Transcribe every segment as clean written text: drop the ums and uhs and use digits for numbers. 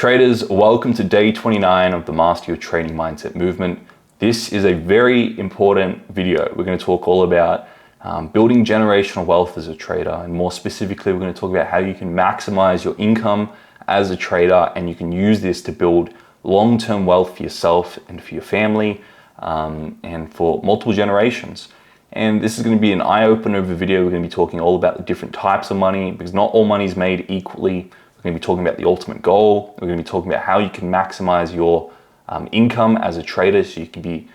Traders, welcome to day 29 of the Master Your Trading Mindset movement. This is a very important video. We're going to talk all about building generational wealth as a trader, and more specifically, we're going to talk about how you can maximize your income as a trader, and you can use this to build long-term wealth for yourself and for your family and for multiple generations. And this is going to be an eye-opener of a video. We're going to be talking all about the different types of money, because not all money is made equally. We're going to be talking about the ultimate goal. We're going to be talking about how you can maximize your income as a trader, so you can be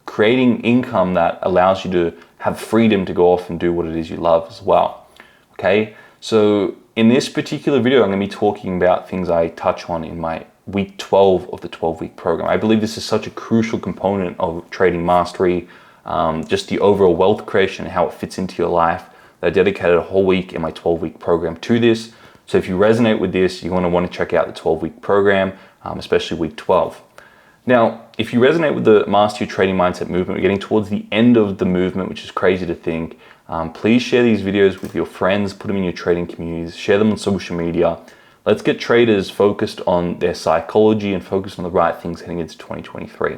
creating income that allows you to have freedom to go off and do what it is you love as well. Okay, so in this particular video, I'm going to be talking about things I touch on in my week 12 of the 12-week program. I believe this is such a crucial component of trading mastery, just the overall wealth creation and how it fits into your life. I dedicated a whole week in my 12-week program to this. So if you resonate with this, you're going to want to check out the 12-week program, especially week 12. Now, if you resonate with the Master Your Trading Mindset movement, we're getting towards the end of the movement, which is crazy to think. Please share these videos with your friends, put them in your trading communities, share them on social media. Let's get traders focused on their psychology and focused on the right things heading into 2023.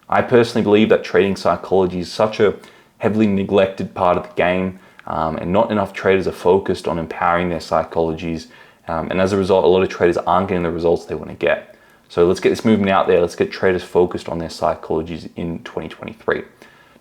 I personally believe that trading psychology is such a heavily neglected part of the game. And not enough traders are focused on empowering their psychologies. And as a result, a lot of traders aren't getting the results they want to get. So let's get this movement out there. Let's get traders focused on their psychologies in 2023.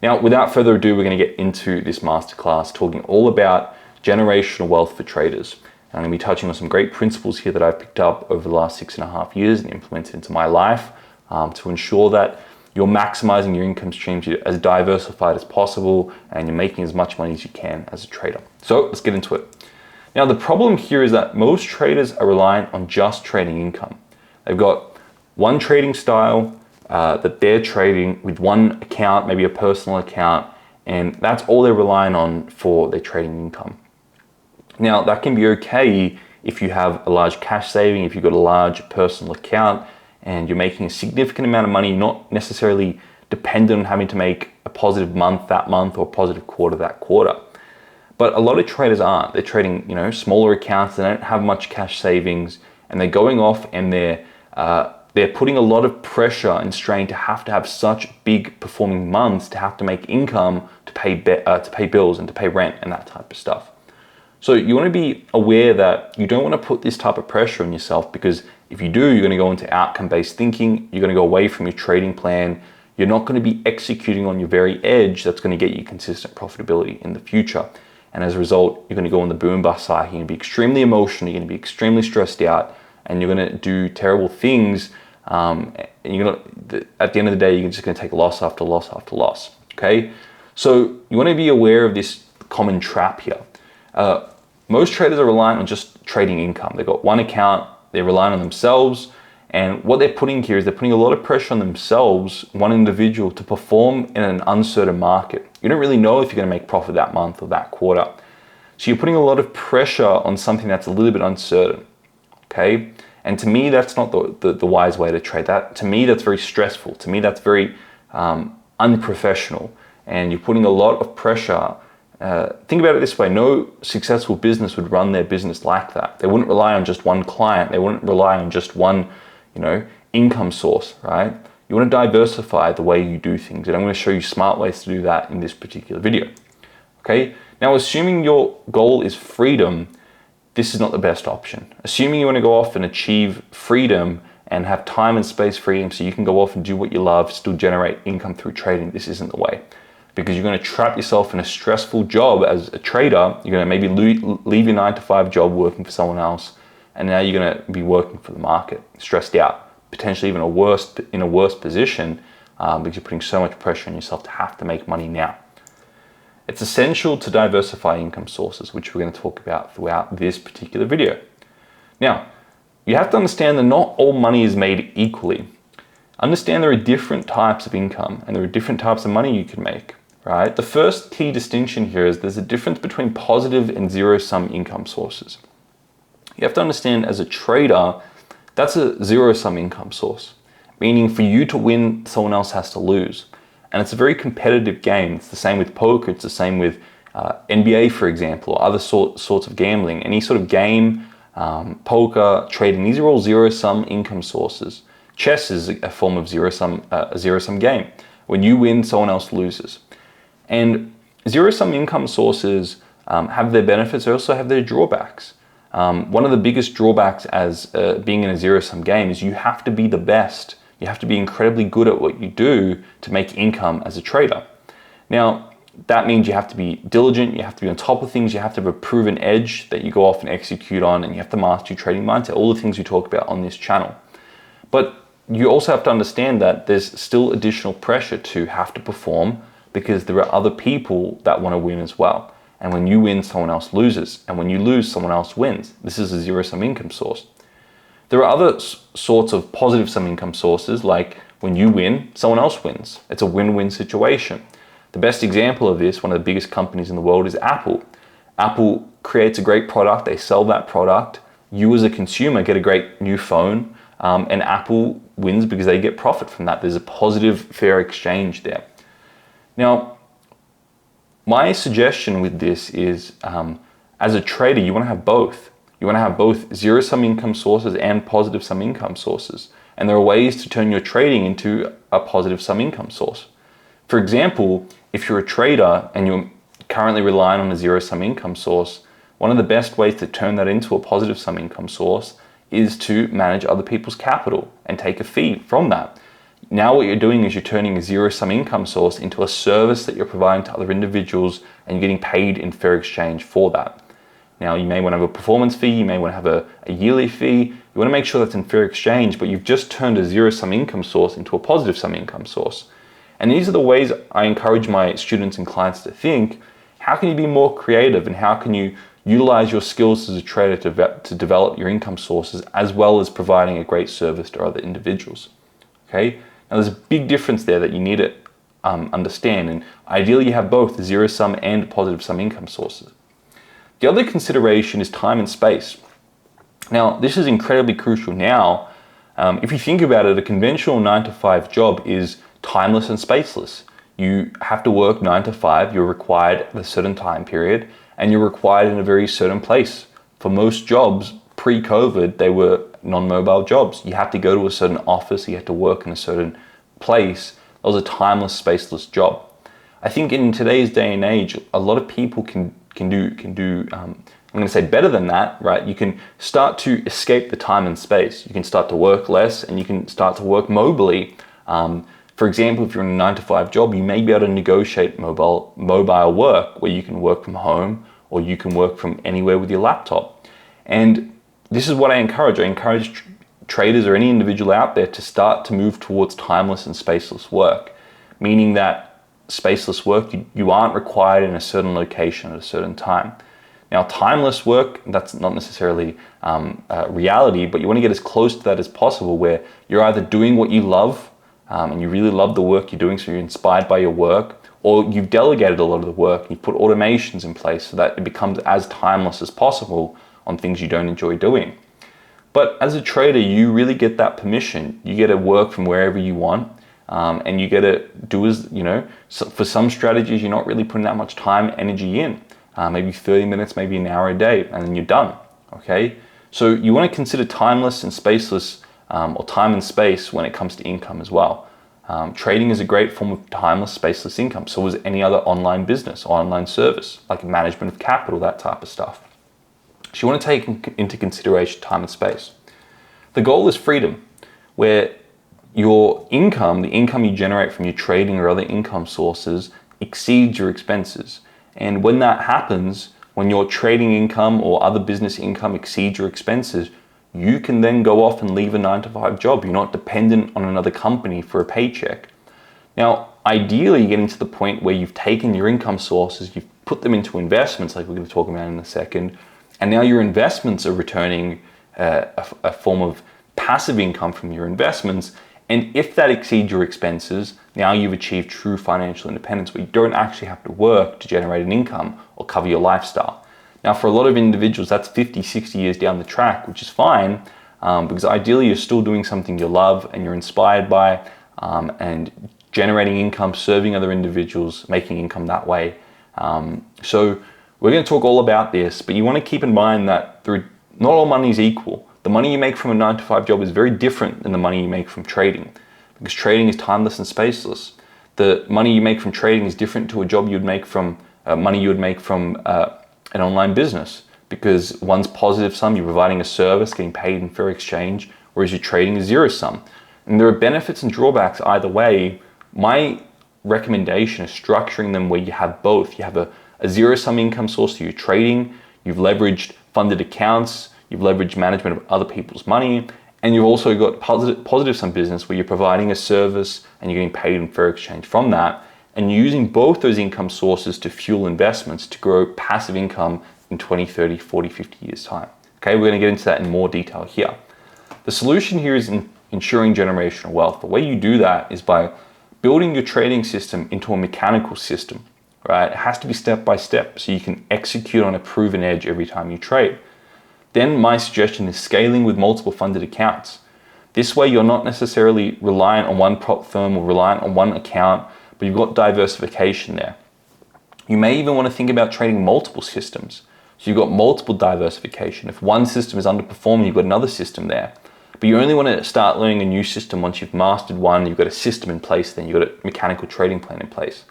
Now, without further ado, we're going to get into this masterclass talking all about generational wealth for traders. And I'm going to be touching on some great principles here that I've picked up over the last 6.5 years and implemented into my life to ensure that you're maximizing your income streams, you're as diversified as possible, and you're making as much money as you can as a trader. So let's get into it. Now, the problem here is that most traders are reliant on just trading income. They've got one trading style that they're trading with one account, maybe a personal account, and that's all they're relying on for their trading income. Now, that can be okay if you have a large cash saving, if you've got a large personal account, and you're making a significant amount of money, you're not necessarily dependent on having to make a positive month that month or a positive quarter that quarter. But a lot of traders aren't. They're trading, smaller accounts. They don't have much cash savings, and they're going off and they're putting a lot of pressure and strain to have such big performing months, to have to make income to pay bills and to pay rent and that type of stuff. So you want to be aware that you don't want to put this type of pressure on yourself, because if you do, you're going to go into outcome-based thinking. You're going to go away from your trading plan. You're not going to be executing on your very edge that's going to get you consistent profitability in the future. And as a result, you're going to go on the boom bust cycle. You're going to be extremely emotional. You're going to be extremely stressed out, and you're going to do terrible things. And at the end of the day, you're just going to take loss after loss after loss. Okay, so you want to be aware of this common trap here. Most traders are reliant on just trading income. They've got one account, they're relying on themselves, and what they're putting here is they're putting a lot of pressure on themselves, one individual, to perform in an uncertain market. You don't really know if you're going to make profit that month or that quarter. So you're putting a lot of pressure on something that's a little bit uncertain, okay? And to me, that's not the wise way to trade. To me, that's very stressful. To me, that's very unprofessional. And you're putting a lot of pressure. Think about it this way: no successful business would run their business like that. They wouldn't rely on just one client. They wouldn't rely on just one, income source, right? You want to diversify the way you do things, and I'm going to show you smart ways to do that in this particular video. Okay? Now, assuming your goal is freedom, this is not the best option. Assuming you want to go off and achieve freedom and have time and space freedom so you can go off and do what you love, still generate income through trading, this isn't the way. Because you're going to trap yourself in a stressful job as a trader. You're going to maybe leave your 9-to-5 job working for someone else, and now you're going to be working for the market, stressed out, potentially even in a worse position because you're putting so much pressure on yourself to have to make money now. It's essential to diversify income sources, which we're going to talk about throughout this particular video. Now, you have to understand that not all money is made equally. Understand there are different types of income and there are different types of money you can make. Right? The first key distinction here is there's a difference between positive and zero-sum income sources. You have to understand, as a trader, that's a zero-sum income source, meaning for you to win, someone else has to lose. And it's a very competitive game. It's the same with poker. It's the same with NBA, for example, or other sorts of gambling. Any sort of game poker, trading, these are all zero-sum income sources. Chess is a form of zero-sum game. When you win, someone else loses. And zero-sum income sources have their benefits, they also have their drawbacks. One of the biggest drawbacks as being in a zero-sum game is you have to be the best. You have to be incredibly good at what you do to make income as a trader. Now, that means you have to be diligent, you have to be on top of things, you have to have a proven edge that you go off and execute on, and you have to master your trading mindset, all the things we talk about on this channel. But you also have to understand that there's still additional pressure to have to perform because there are other people that want to win as well. And when you win, someone else loses. And when you lose, someone else wins. This is a zero-sum income source. There are other sorts of positive sum income sources, like when you win, someone else wins. It's a win-win situation. The best example of this, one of the biggest companies in the world, is Apple. Apple creates a great product, they sell that product. You as a consumer get a great new phone, and Apple wins because they get profit from that. There's a positive, fair exchange there. Now, my suggestion with this is, as a trader, you want to have both. You want to have both zero-sum income sources and positive sum income sources. And there are ways to turn your trading into a positive sum income source. For example, if you're a trader and you're currently relying on a zero-sum income source, one of the best ways to turn that into a positive sum income source is to manage other people's capital and take a fee from that. Now what you're doing is you're turning a zero-sum income source into a service that you're providing to other individuals, and you're getting paid in fair exchange for that. Now you may want to have a performance fee, you may want to have a yearly fee, you want to make sure that's in fair exchange, but you've just turned a zero-sum income source into a positive sum income source. And these are the ways I encourage my students and clients to think. How can you be more creative, and how can you utilize your skills as a trader to develop your income sources, as well as providing a great service to other individuals? Okay, now there's a big difference there that you need to understand, and ideally you have both zero-sum and positive sum income sources. The other consideration is time and space. Now, this is incredibly crucial now. If you think about it, a conventional 9-to-5 job is timeless and spaceless. You have to work 9 to 5, you're required at a certain time period, and you're required in a very certain place. For most jobs, pre-COVID, they were non-mobile jobs. You have to go to a certain office, you have to work in a certain place. That was a timeless, spaceless job. I think in today's day and age, a lot of people can do I'm going to say better than that, right? You can start to escape the time and space. You can start to work less, and you can start to work mobily. For example, if you're in a 9-to-5 job, you may be able to negotiate mobile work where you can work from home, or you can work from anywhere with your laptop. And this is what I encourage. I encourage traders or any individual out there to start to move towards timeless and spaceless work, meaning that spaceless work, you aren't required in a certain location at a certain time. Now, timeless work, that's not necessarily reality, but you want to get as close to that as possible, where you're either doing what you love, and you really love the work you're doing, so you're inspired by your work, or you've delegated a lot of the work and you've put automations in place so that it becomes as timeless as possible on things you don't enjoy doing. But as a trader, you really get that permission. You get to work from wherever you want, and you get to do as, for some strategies, you're not really putting that much time, energy in. Maybe 30 minutes, maybe an hour a day, and then you're done, okay? So you want to consider timeless and spaceless, or time and space when it comes to income as well. Trading is a great form of timeless, spaceless income. So is any other online business or online service, like management of capital, that type of stuff. So you want to take into consideration time and space. The goal is freedom, where your income, the income you generate from your trading or other income sources, exceeds your expenses. And when that happens, when your trading income or other business income exceeds your expenses, you can then go off and leave a 9-to-5 job. You're not dependent on another company for a paycheck. Now, ideally, getting to the point where you've taken your income sources, you've put them into investments, like we're going to talk about in a second, and now your investments are returning a form of passive income from your investments. And if that exceeds your expenses, now you've achieved true financial independence, where you don't actually have to work to generate an income or cover your lifestyle. Now, for a lot of individuals, that's 50, 60 years down the track, which is fine, because ideally you're still doing something you love and you're inspired by, and generating income, serving other individuals, making income that way. So we're going to talk all about this, but you want to keep in mind that not all money is equal. The money you make from a 9-to-5 job is very different than the money you make from trading, because trading is timeless and spaceless. The money you make from trading is different to a job you'd make from money you would make from an online business, because one's positive sum, you're providing a service, getting paid in fair exchange, whereas your trading is zero sum. And there are benefits and drawbacks either way. My recommendation is structuring them where you have both. You have a zero sum income source through your trading, you've leveraged funded accounts, you've leveraged management of other people's money, and you've also got positive sum business where you're providing a service and you're getting paid in fair exchange from that. And you're using both those income sources to fuel investments to grow passive income in 20, 30, 40, 50 years time. Okay, we're going to get into that in more detail here. The solution here is in ensuring generational wealth. The way you do that is by building your trading system into a mechanical system, right? It has to be step by step so you can execute on a proven edge every time you trade. Then my suggestion is scaling with multiple funded accounts. This way you're not necessarily reliant on one prop firm or reliant on one account, but you've got diversification there. You may even want to think about trading multiple systems. So you've got multiple diversification. If one system is underperforming, you've got another system there. But you only want to start learning a new system once you've mastered one, you've got a system in place, then you've got a mechanical trading plan in place.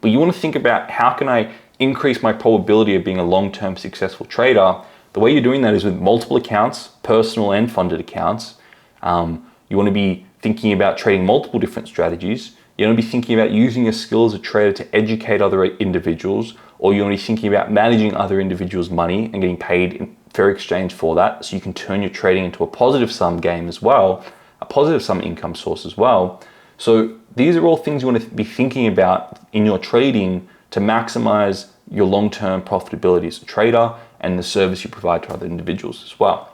But you want to think about, how can I increase my probability of being a long-term successful trader? The way you're doing that is with multiple accounts, personal and funded accounts. You want to be thinking about trading multiple different strategies. You want to be thinking about using your skill as a trader to educate other individuals, or you want to be thinking about managing other individuals' money and getting paid in fair exchange for that, so you can turn your trading into a positive sum game as well, a positive sum income source as well. So these are all things you want to be thinking about in your trading to maximize your long-term profitability as a trader and the service you provide to other individuals as well.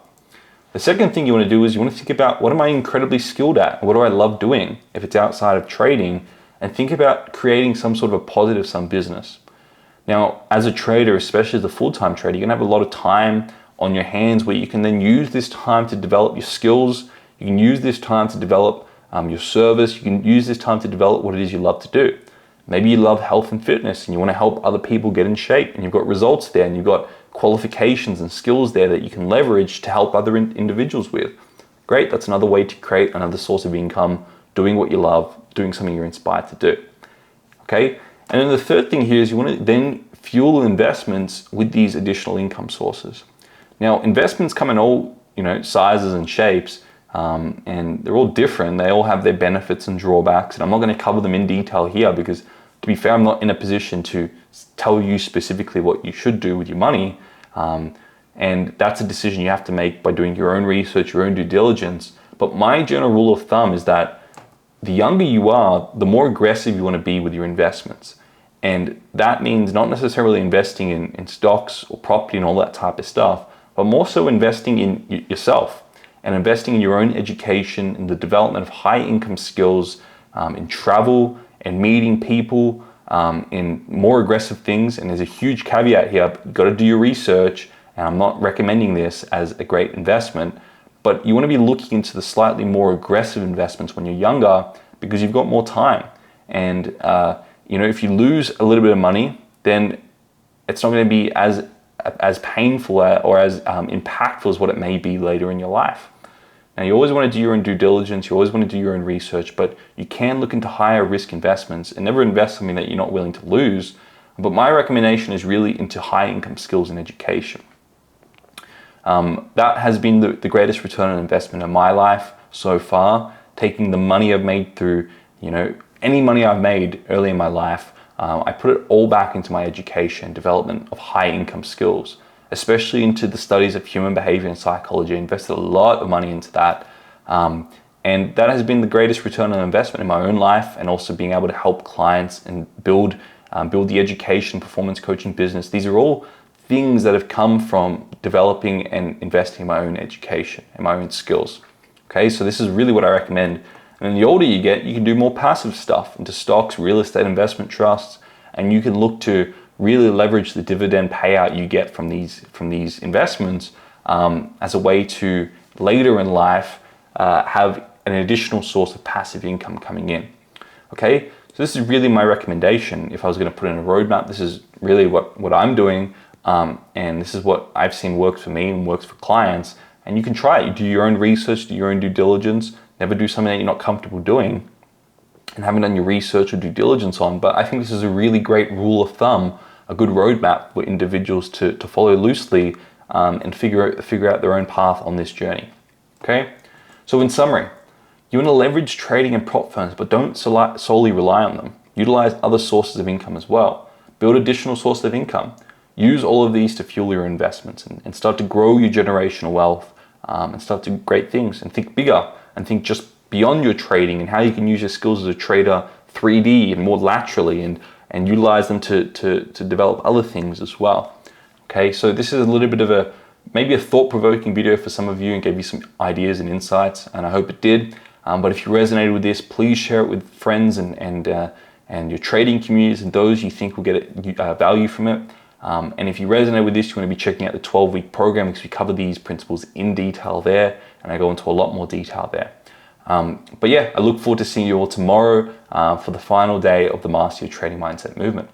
The second thing you want to do is you want to think about, what am I incredibly skilled at? What do I love doing if it's outside of trading? And think about creating some sort of a positive sum business. Now, as a trader, especially as a full-time trader, you're going to have a lot of time on your hands where you can then use this time to develop your skills. You can use this time to develop your service. You can use this time to develop what it is you love to do. Maybe you love health and fitness and you want to help other people get in shape, and you've got results there and you've got qualifications and skills there that you can leverage to help other individuals with. Great, that's another way to create another source of income, doing what you love, doing something you're inspired to do. Okay, and then the third thing here is you want to then fuel investments with these additional income sources. Now, investments come in all sizes and shapes, and they're all different. They all have their benefits and drawbacks, and I'm not going to cover them in detail here because, to be fair, I'm not in a position to tell you specifically what you should do with your money, and that's a decision you have to make by doing your own research, your own due diligence. But my general rule of thumb is that the younger you are, the more aggressive you want to be with your investments. And that means not necessarily investing in stocks or property and all that type of stuff, but more so investing in yourself and investing in your own education, in the development of high income skills, in travel and meeting people, in more aggressive things. And there's a huge caveat here: you've got to do your research, and I'm not recommending this as a great investment, but you want to be looking into the slightly more aggressive investments when you're younger, because you've got more time. And if you lose a little bit of money, then it's not going to be as painful or as impactful as what it may be later in your life. Now, you always want to do your own due diligence, you always want to do your own research, but you can look into higher risk investments and never invest something that you're not willing to lose. But my recommendation is really into high income skills and education. That has been the greatest return on investment in my life so far. Taking the money I've made through, any money I've made early in my life, I put it all back into my education, development of high income skills, especially into the studies of human behavior and psychology. I invested a lot of money into that. And that has been the greatest return on investment in my own life, and also being able to help clients and build the education, performance coaching business. These are all things that have come from developing and investing in my own education and my own skills. Okay, so this is really what I recommend. And the older you get, you can do more passive stuff into stocks, real estate investment trusts, and you can look to really leverage the dividend payout you get from these investments as a way to later in life have an additional source of passive income coming in. Okay, so this is really my recommendation. If I was going to put in a roadmap, this is really what I'm doing. And this is what I've seen works for me and works for clients. And you can try it. You do your own research, do your own due diligence. Never do something that you're not comfortable doing and haven't done your research or due diligence on. But I think this is a really great rule of thumb, a good roadmap for individuals to follow loosely and figure out their own path on this journey. Okay? So in summary, you want to leverage trading and prop firms, but don't solely rely on them. Utilize other sources of income as well. Build additional sources of income. Use all of these to fuel your investments and start to grow your generational wealth and start to do great things and think bigger and think just beyond your trading and how you can use your skills as a trader 3D and more laterally and utilize them to develop other things as well. Okay, so this is a little bit of maybe a thought-provoking video for some of you and gave you some ideas and insights, and I hope it did. But if you resonated with this, please share it with friends and your trading communities and those you think will get value from it. And if you resonate with this, you want to be checking out the 12-week program because we cover these principles in detail there, and I go into a lot more detail there. But yeah, I look forward to seeing you all tomorrow for the final day of the Master Your Trading Mindset movement.